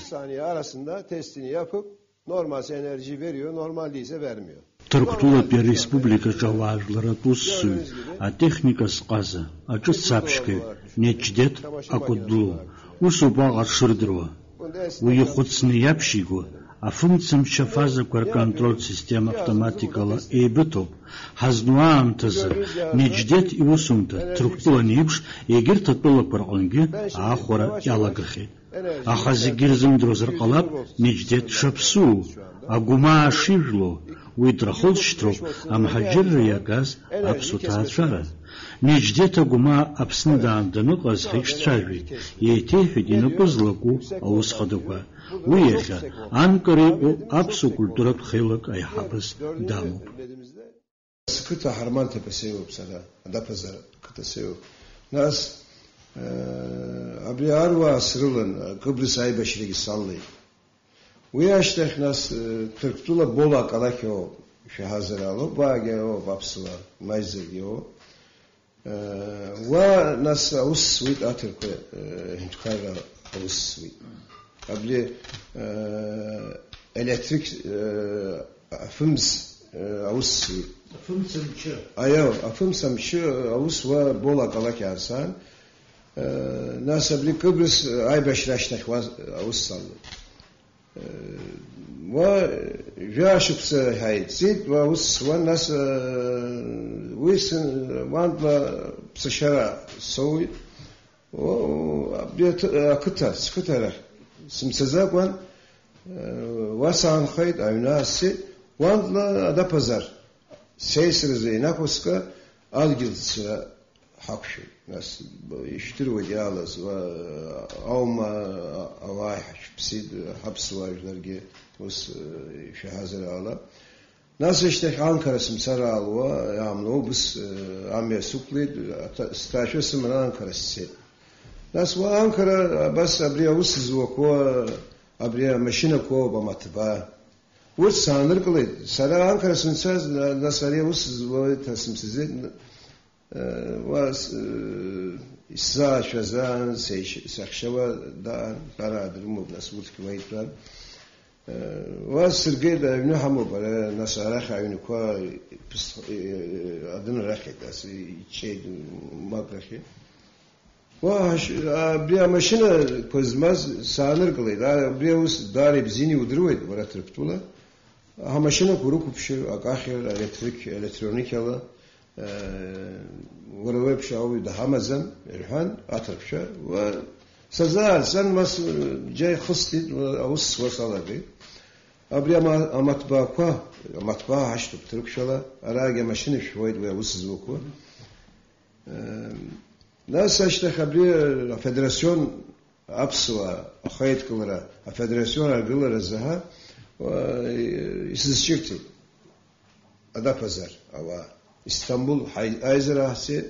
saniye arasında testini yapıp normalse enerji veriyor, normal değilse vermiyor. Türktulat bir Respublika Javarzlara tuzsu, a teknika skazı, açık sapşkı, necdet akudlu, usu bağır şırdırva. Uyu xutsını yapşigu, a funkcım şafaza kvar kontrol sistem автоматикала eybitop, haznuam tazı, necdet iusumta, Türktulat neyipş, egir tatbala parğangi, a xora yalagıxi. A xazı girzim drozır qalab, necdet şapsu, a guma şirlo, ويدرخل شتروب أم حجر يجاز أبسطات شرط نجدة جماعة أبسند عندنا قاز خيش تراجي يتيه دينا بزلقو أو صدقة ويخا أنكري أبسو كولتورات خيلك أي حبس دامو Sıkıta Harman Tepesi yok sana. Adapazarı kıtası yok. Nas abriarva sırılın Kıbrıs Aybeşir'i sallayı. Uyaştek nas Türktula bola kalaki o şehazeralı bage o vapsıla mayzegi o ve nas usvit atırkı hintkara usvit abli elektrik afıms usvit afımsamçı ayo afımsamçı us ve bola kalaki arsan nas abli Kıbrıs Aybeşir'aştek ussallı وجاشبس هايتزيد ووسوان ناس ويسن واندلا بسشرا سوي وبيت كتر سكتره سمسزاقوان واسان خيط او ناسي واندلا دا pazar سيسرزي ناكوسكا algılsıra hakşı nasıl iştir ve dialaz ve avma avay hapsid hapsıvajlar ki us şehazere ala nasıl işte Ankara simsara alva yamlo biz amya sukli staşa simran Ankara sit nasıl Ankara bas abriya us zokwa abriya maşina ko ba matba us sanır kılay sara Ankara simsaz nasıl abriya us zokwa tasimsiz was İsa şazan seyşeva da baradır mu nasıl kuvvetler was sırgıda evne hamu bara nasara hayunu ko adını raketası şey makrahi was bir maşina kozmaz sanır kılıydı bir us darı bizini udruğuydu bara tırptula ha maşina kuru kupşu akahir elektronik yala ورواي بشاوي ده همزم إرهان أطرف شا وسزار سن مس جاي خصتي أوس وصلا بي أبريا ما أمتبا عشت بترك شلا أراجع ماشين شويد وأوس زوكو ناس أشتخ أبريا فدراسيون أبسوا خيط كلرا فدراسيون أرجلرا زها ويسزشيكتي أدا بزار أو İstanbul Ayzerahsi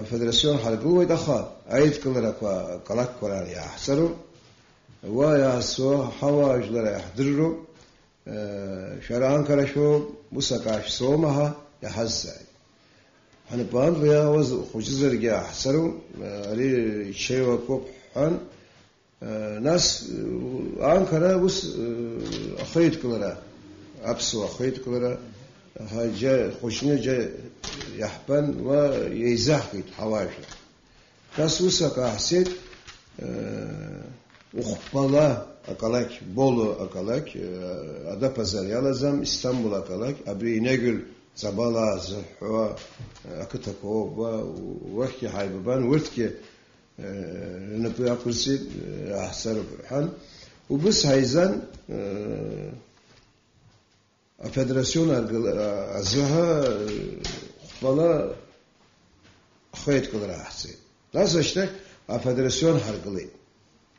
Federasyon halkı ve daha ayet kılarak kalak kurar ya hasaru ve ya so havacılara yahdırru şara Ankara şu bu sakaş somaha ya hazzay hani band veya vaz hocuzlar ya hasaru ali şey ve kop han nas Ankara bu ayet kılara apsu ayet kılara هاجا خوشنه جا يحبن ويزاح كيت حواجه كاسوسا كاسيت وخبلا أكلك بولو أكلك أدا pazar yalazam İstanbul أكلك أبري نقول زبالة زحوا أكتكو وحكي حيبان ورتكي نبي أقرسي أحسر برحان وبس هايزان Federasyon azıha bana xeyt kılar ahsi. Nasıl işte federasyon hargılı.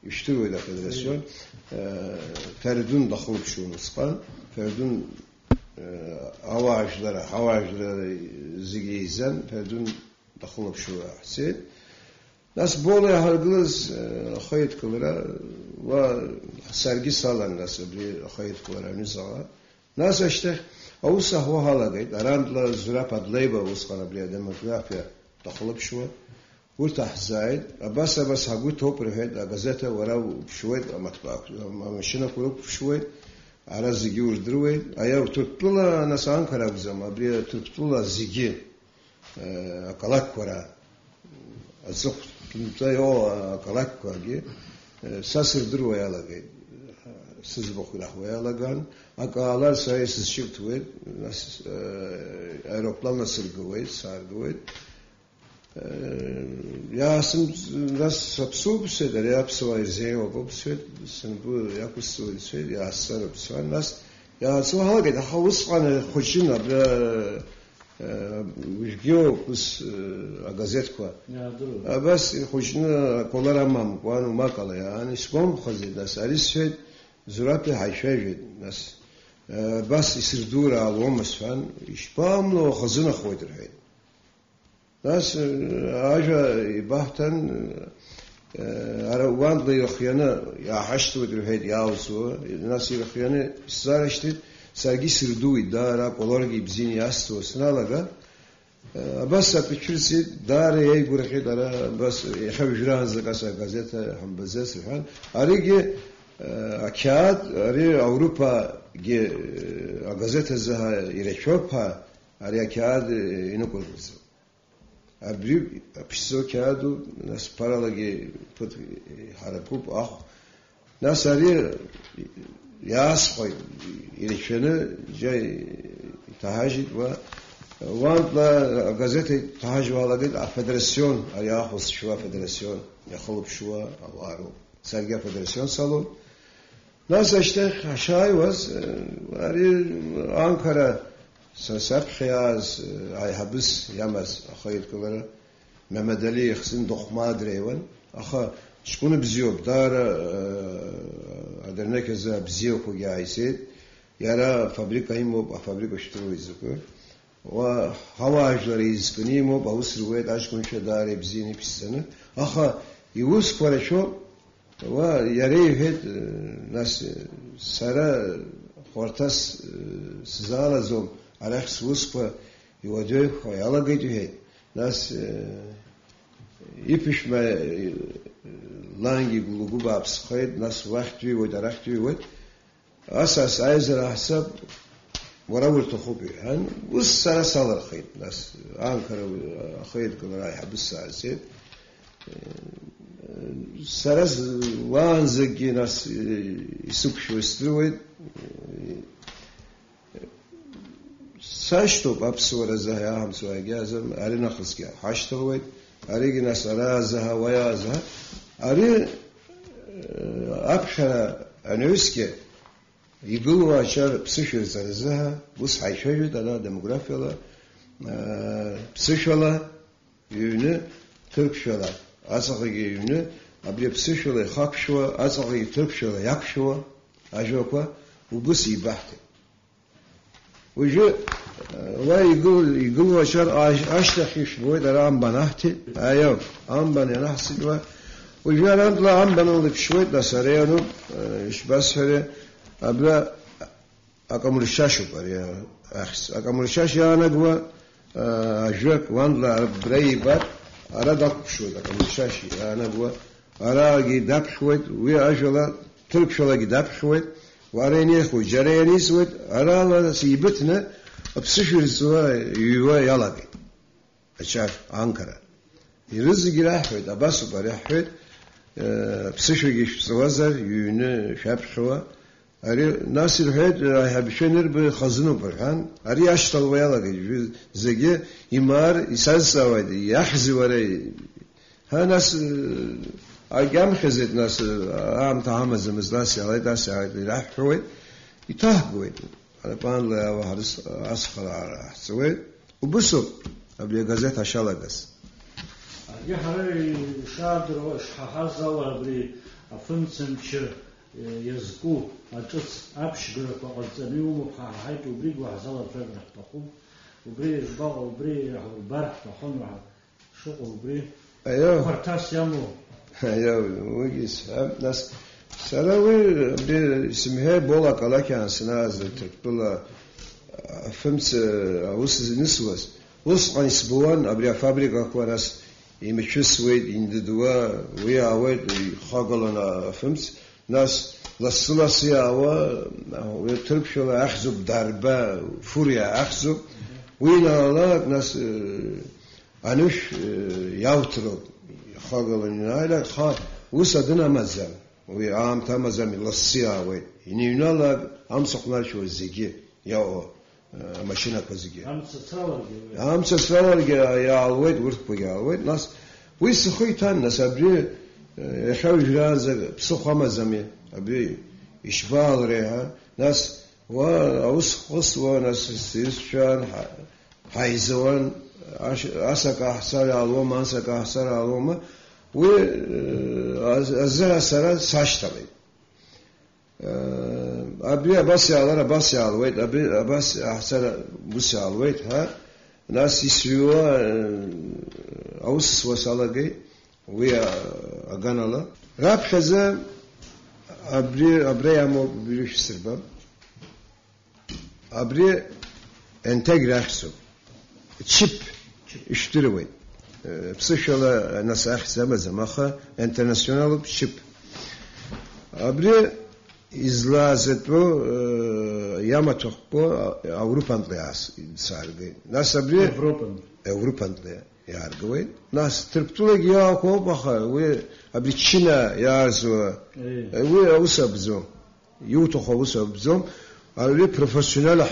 İşte öyle federasyon Ferdun daxılıp şunu sıkan Ferdun havacılara zigeyzen Ferdun daxılıp şu ahsi. Nasıl böyle hargılız xeyt kılar ve sergi sağlar nasıl bir xeyt kılar nizala. Nasıl işte Avus'a hava halagaydı. Arandla zürap adlayba Avus'kana bile demografya takılıp şu. ورتاح زايد بس هقول توب رهيد غازته ورا بشويت مطبخ ماشينا كلوب بشويت على زيجور درويد أيوة تطلع ناس أنكر أبزم أبري تطلع زيجي أكلك ورا الزخ كنت يو أكلك واجي ساسر درو يلاقي سزبخ له ويلاقان أكالار سايس شفت ويد ناس أيروبلان نصر قويد صار قويد ياسم ناس سبسوب سيد رياب سوى زين وبوب سيد سنبو ياكل سوى سيد ياسر بسوى ناس ياسو هذا كده خوص عن خشنا بلا ويجيو بس أجازت كوا بس خشنا كلنا مام كوانو ما كلا يعني سبام خزيد ناس أريس سيد زرابة حيشاجد ناس بس يصير دورة على ومسفن يشبام لو خزنا خويدر هيد ناس أجا يبحثن أروان لي يخيانا يا حشت ودرهيد ياوسو ناس يخيانا سارشتت ساقي سردوي دارا قولارجي بزيني أستو سنالغا بس أبيكرسي دار يجور خير دارا بس يخاف جراه زكاسة غازيتا هم بزاس رحان أريجي أكاد أري أوروبا جي غازيتا زها يرشوبها أري أكاد ينقل بزاس أبري أبيسو كادو ناس paraлагي put harapub أخ ناس أري ياس خوي إلشنا جاي تهاجد وان لا غازية تهاجد والله الفدراسيون أري أخلص شوا فدراسيون يخلب شوا أوارو سرقة فدراسيون صالون ناس أشتاق عشاي وز أري أنكرة سب خياز أي حبس يامس أخير كلنا محمد علي يخسن دخمة دريوان أخا شكون بزيوب دار أدرناك إذا بزيوب وجايسيد يرى فابريكا يمو فابريكا شترو يزكو وهواج لريز كنيمو بوسر ويد أشكون شداري بزيني بسنة أخا يوس فرشو ويريه هاد ناس سرا خورتاس سزالة زوم على خصوص يوديه خيالا جديه ناس يبش ما لانجي بلوجو بابس خيد ناس وقت ويود رخت ويود أساس عايزر حسب وراول تخوبي هن والسنة صار خيد ناس أنكر خيد كل رايح بس عزيز سرز وانزجي ناس يسوق شو يسترويد ساشتو بابسورة زها هم سواء جازم أرينا خسكيا حاشتويد أريج ناس رازها ويازها أري أبشر أنوسكي يقولوا عشان بسيشل زها بس حيشجد على ديموغرافيا لا بسيشلا يونه تركشلا أصغي يونه أبلي بسيشلا خاكشوا أصغي تركشلا يكشوا أجوكوا وبس يبحث وجو ويقول عشان أشتخي شوي ده عم بنحتي أيوة عم بنحسد وجو أنا لا عم بنولد شوي ده سريانو إيش بس هذا أبلا أكمل الشاشة بريا أخس أكمل الشاشة أنا جوا أجوك وان لا بريبات أراد شوي أكمل الشاشة أنا جوا أراد جداب شوي ويا أجولا ترك شوي جداب شوي وأريني خوي جريني سويت أراد سيبتنا بسشر سوا يوا يلاقي أشاف أنكرة يرزق راحت أباسو بريحت بسشر جيش سوازر يونه شاب شوا أري ناس الحيد هبشنر بخزنه برهان أري أشتغل ويلاقي زجى يمار يسال سواد يحزي وري ها ناس أجمع خزت ناس عم تعمز مزلاس على داس على راح حوي يتهبوا أنا بان لا وحرس أسخر على سوي وبسوا أبي جازت هشلاجس يا حري شادر وش حازا وابري أفنسن شر يزكو أجلس أبش جرك وقزنيوم وحايت وبريج وحزلا فرق تقوم وبري جبار وبري البارح تخون شغل وبري أيوه فرتاس يامو أيوه ويجيس ناس سلاوي اسمها بولا كلا كان سناز تقول فهمت أوس نسوس وص عن سبوان أبري فابريكا كوناس يمشسويد ينددوا وياويد خاقلنا فهمت ناس للصلاصية ويتربشوا أخذوا ضربة فوريا أخذوا وينا الله ناس أنوش يوترو خاقلنا لا خا وصدنا مزال وعام تمزال من للصيا ويد ينينا الله هم سقناش وزيجي يا ماشينا كزيجي هم سسرار يا الويد ورث بيا الويد ناس ويسخيتان ناس أبري يخرج رازق بسخة مزامي أبري إشبال ريها ناس وأوسخص وناس سيسشان حيزوان أسك أحسر علوم أسك أحسر علوم وأزرع سرا ساشتري أبي أباس يالر أباس يالويت أبي أباس أحسر بوس يالويت ها ناس يسووا أوسس وسالجي ويا أجنالا راب خزا أبري أمو بيروش سربا أبري انتجراسو تشيب اشتروي بسشلا ناس أحسن مزمخة انترناسيونال تشيب أبري izlazetvo yama tohpo Avrupanlıya sargı. Nasıl bir Avrupanlıya yargı. Nasıl Türkçe ya ko baxa ve abi Çin'e yazı. Ve avusabzom. Yuto avusabzom. Abi profesyonel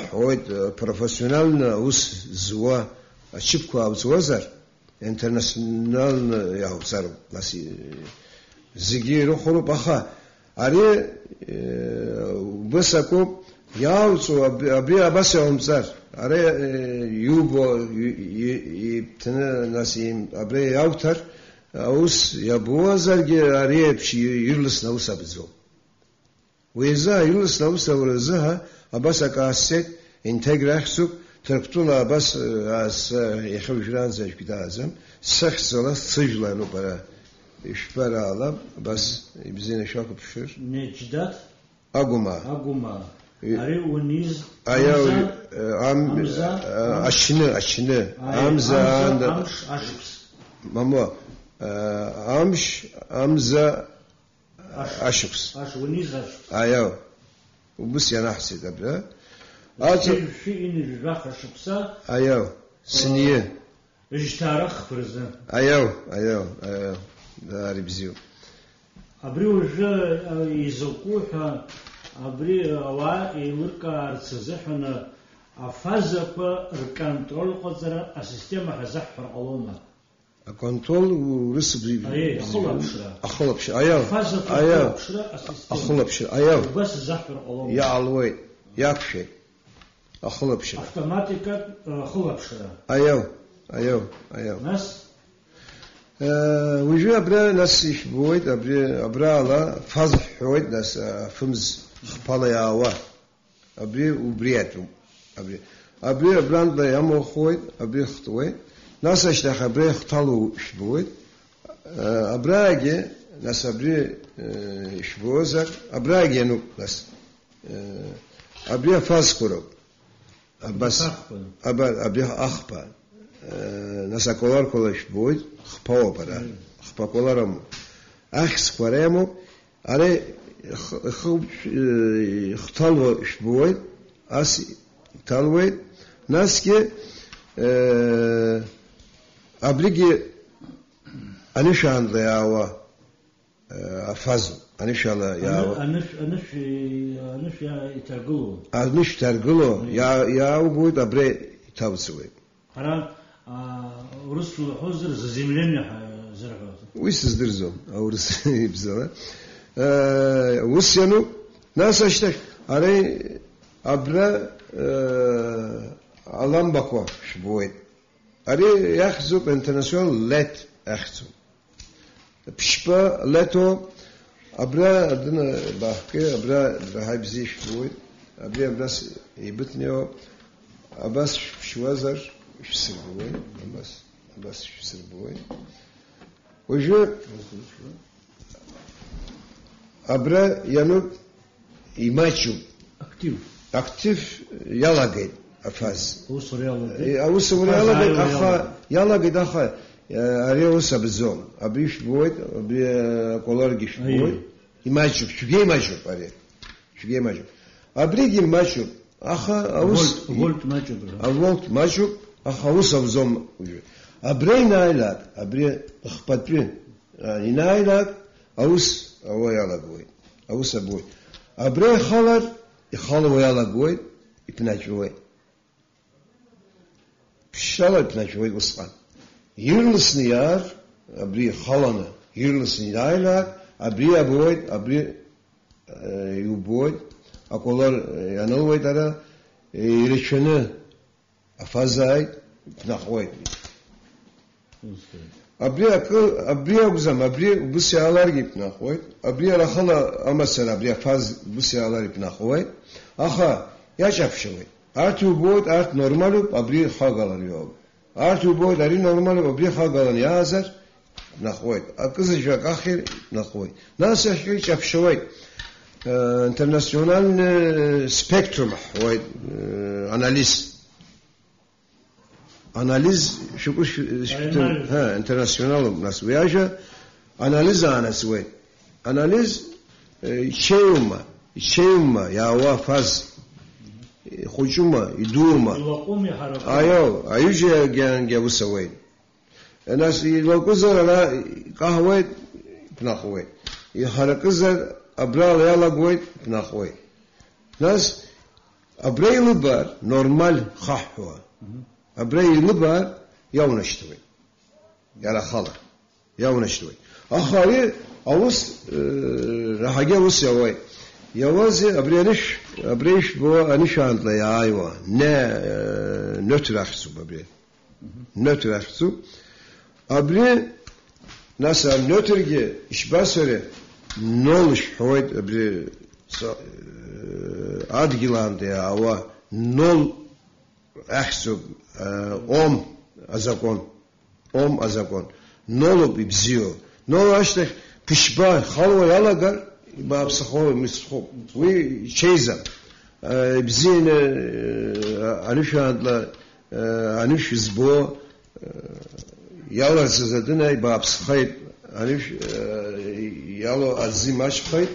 profesyonel us zwa açıp ko avuzar. Internasyonal ya avuzar. Nasıl zigiro xoro baxa. Ari بس أكو ياوسو أبي أبص يومزار أري يوبو يبتنا ناسيم أبي ياوتر أوس يبوزر أري بشي يرلس نوس أبزو وإذا يرلس نوس أورزها أبص أكاسيت إنتجراسو تركتونا بس أس يخرجان زي كده أزم سخسلا سجلانو برا İşbara alam, bas bizine şakı pişir. Necdat. Aguma. Ari uniz. Ayaw aşını. Amza anda. Mamo. Amza aşıps. Uniz aşıps. Ayaw. Bu siyana hsida bra. Şu ini rah aşıpsa. Ayaw. Siniye. İjtarah fırızı. Ayaw. داري بزيو أبري وجه يزوقوها أبري وا يوركا أرتزحنا أفازق الكنترول قدرة السيستم هزحر علونا الكنترول ورسبي أيه أخلبش أيوه أخلبش أيوه بس زحر علونا يا علوي يكفي أخلبش أوتوماتيكا خلبش أيوه ناس وجو أبرا ناس يشبويد أبرا على فازح حويد ناس فمز خبالة ياوا أبري وبرياتهم أبري أبراند لا يامو خويد أبري خطويد ناس أشتاق أبري خطالو شبويد أبرا أجي ناس أبري شبوزر أبرا أجي نو ناس أبري فاز كورو بس أبري أخبار ناس أكولار كولش بويد خباو برا خبا كولارم أخس كوريمو على خب خطالو شبويد أسي تالويد ناس كي أبليجي أنيش عند ياوا أفازو أنيش على ياوا أنيش يترجلو أنيش ترجلو يا بويد أبري تاوسوي أنا ورسل حزر زميلنا زرعه ويسدرزو أو رس يبزوا وسيانو ناس أشتك على أبرا علام بقوا شبويد على يخزب انترناسيونال لات أخزب بشبا لاتو أبرا أدنى بحكي أبرا هاي بزي شبويد أبرا يبتنيو أباس شوازر سربوي بس سربوي وجو أبرا يانو يماتشو أكتيف يلا قيد أفاز أو سوري يلا قيد أخا يلا قيد أخا ари ус абзом абри шбоит абри колорги шбоит имаҷуб шугей маҷуб ари шугей маҷуб абриги маҷуб аха аус волт маҷуб волт маҷуб аха ус абзом абрей найлак абри хпатвин инайлак аус авоялагоит аус абоит абрей халар ихал авоялагоит ипначуой пшала ипначуой усқан Yırlısını yar, abri halanı, yırlısını yaylar, abri aboyt, abri yuboyt, akolar yanılvoyt ara, ireçeni afazayt, pnahvoyt. Abri aguzam, abri bu siyalar gibi pnahvoyt, abri arahala amasar, abri afaz bu siyalar gibi pnahvoyt, aha, yaşapşavoyt. Art yuboyt, art normalup, abri hagalar yok. Artı bu boyları normal bir hagalan yazar naxoyt. Akızıcak ahir naxoyt. Nasıl şey yapışoyt. Internasyonal spektrum hoyt analiz. Analiz şu ha internasyonal nasıl veya analiz anası hoyt. Analiz şeyuma ya vafaz خجومه يدورما ايو ايجي جابو سويد الناس لو كزر على قهوه بناخوي يحرق زر ابرال يلا قويت بناخوي ناس ابريل بار نورمال خحوه ابريل بار يونشتوي يلا خلا يونشتوي اخاري اوس راح جابو سويد Yavazi abriş bu anişantla ya ayva ne nötrahsu abri nötrahsu abri nasıl nötrgi işbasöre noluş hoyt abri adgilande ya ava nol ahsu om azakon nolu bibziyo nol açtı pişba halva yalagar بابسخو مسخو وي شيزا بزين انوش عندلا انوش زبو يالا سزدنا بابسخيت انوش يالو ازيماش خيت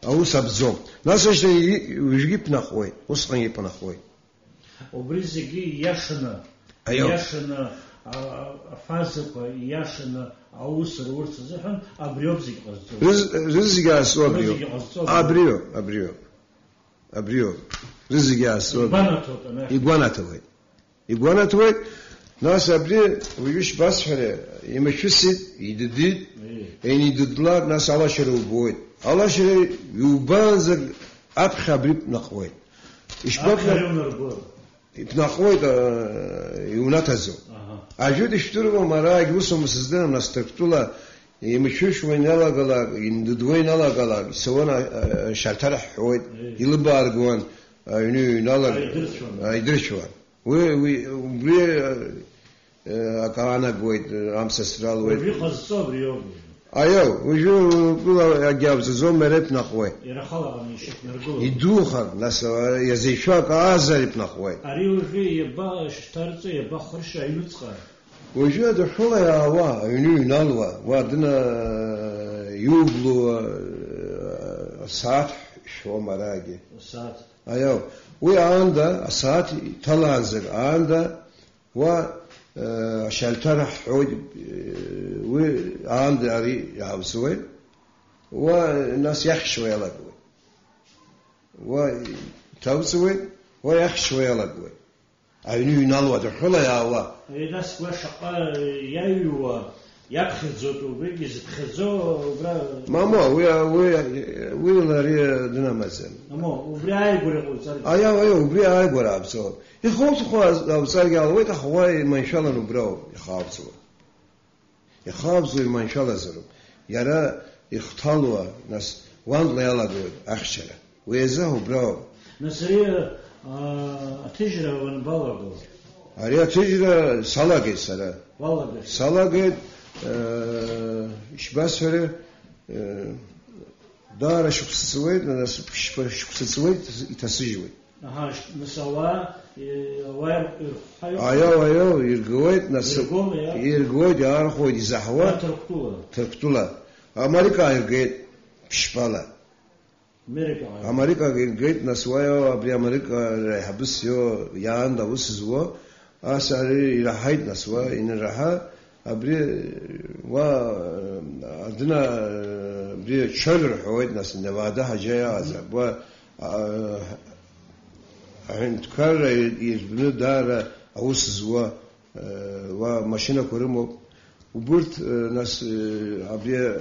او سبزو ناسش ويجيب نخوي وسخن يبنخوي وبرزقي ياشنا ياشنا فازقه ياشنا أوسر ورثزهم أبريو بزيك قصدو رزقاس أبريو رزقاس إغواناتوي ناس أبريو ويش بس حرة يمشيسيد يدديد يعني يددلار ناس على شرو بويد على شرو يوبانزر أبخ أبريو نقوي إيش بقى نقوي يوناتزو Ajud işturu mara gusum sizden nastıktula yemişüş ve nalagalar indudvay nalagalar savana şartara hoyt yılbar guan ünü nalar aydırçvan ve akana goyt amsestral ve bir qazso briyo ayo uju kula gabz zomerep naqoy yaraxala anishik nergo iduxa nasa yazishak azarip naqoy ari uju yeba shtartso yeba khrsha ilutsqa uju da shola yawa ünü nalwa wadna yublu saat şu maragi saat ayo ve anda saat talanzır anda ve شلتر حود وعند أري يعبسوي والناس يخشوا يلاقوا وتوسوي ويخشوا يلاقوا أينو ينالوا دخلا يا وا الناس وشقا يايوا يبخزوا وبيجز بخزوا برا ماما ويا ناري دنامزن ماما وبرا يقول ايوه وبرا يقول ابسو يخوف خواز ابصار قال ويت خوي ما ان شاء الله نبراو يخابزوا ما ان شاء الله زرو يرى يختالوا ناس وان لا يلاقوا اخشله ويزه براو نسري تجرى ونبالغوا ария тижра салаге сара салаге ишбасоре дара шуксует нас шуксует итасижует Aha, mesela var Ayo irgoit nasıl irgoit yar koydu zahva Türktula Amerika irgoit pişpala Amerika irgoit nasıl var abri Amerika habis yo yağın da bu sizvo asari ilahayt nasıl var in raha abri wa adına bir çöl ruhuyt nasıl Nevada hacaya azab wa عند كار يبنو دار أوس زوا وماشينا كورمو وبرت ناس عبية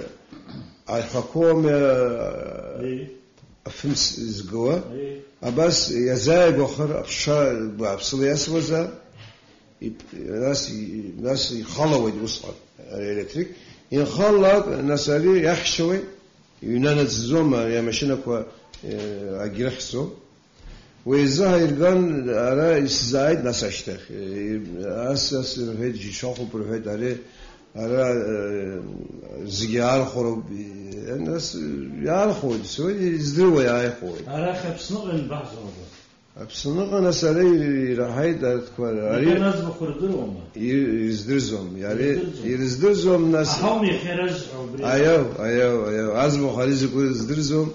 الحكومة فمس زجوا أباس يزايد آخر أفشا بابصلي أسوزا ناس يخلوا يوصل الإلكتريك ينخلق ناس اللي يحشوي ينانا زوما يا ماشينا كوا أجرحسو ويظهر كان على إسرائيل نساشته أساس الهيد جيشاخو برهيد على زيار خرب الناس يعرفوا سوي يزدروا يعرفوا على خبصنا البحث هذا خبصنا أنا سالي راهيد أذكر عليه الناس بخردرهم يزدرزهم يعني يزدرزهم ناس هم يخرج أيوه عزم خالص يقول يزدرزهم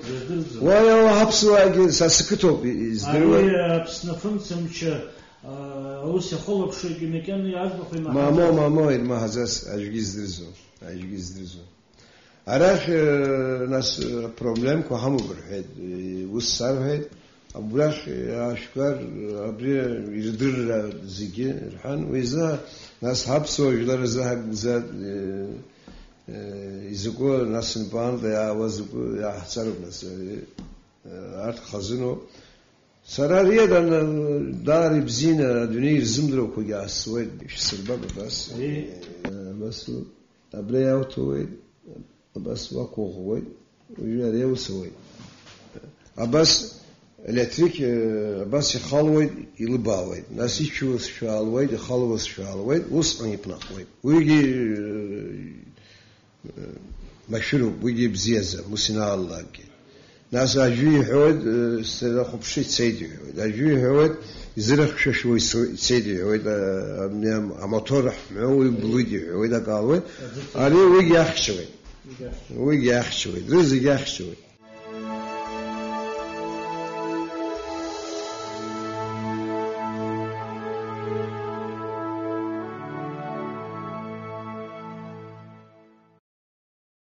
ويا حبسوا أجي ساسكتوب يزدروا بسنفهم سمش أوس يخلق شيء مكان يعزم في ما هذا أجي يزدرزهم عرف ناس problem كهامو برهيد وصار هيد أبراش أشكر أبري يردر زيجي رحان وإذا ناس حبسوا يجلر زهق زاد يزقو ناس نبان ذا وزقو يا حسرب ناس أرت خزنو سرارية داري بزينة دنيا زمدرو كوجا سويد سربا بس أبري أوتويد بس وقوه ويجري وسويد أبس elektrik bas yxalwyd ilbawyd nasichus şalwyd xalwas şalwyd us anipnaqwyd uygi mashru uygi bziyaza musina allagi nas ajui hod sera khubshi tsaydi ajui hod izrakh shashwi tsaydi hod amnam amator hmui bludi hod qalwyd ali uygi yaxshwyd rizgi yaxshwyd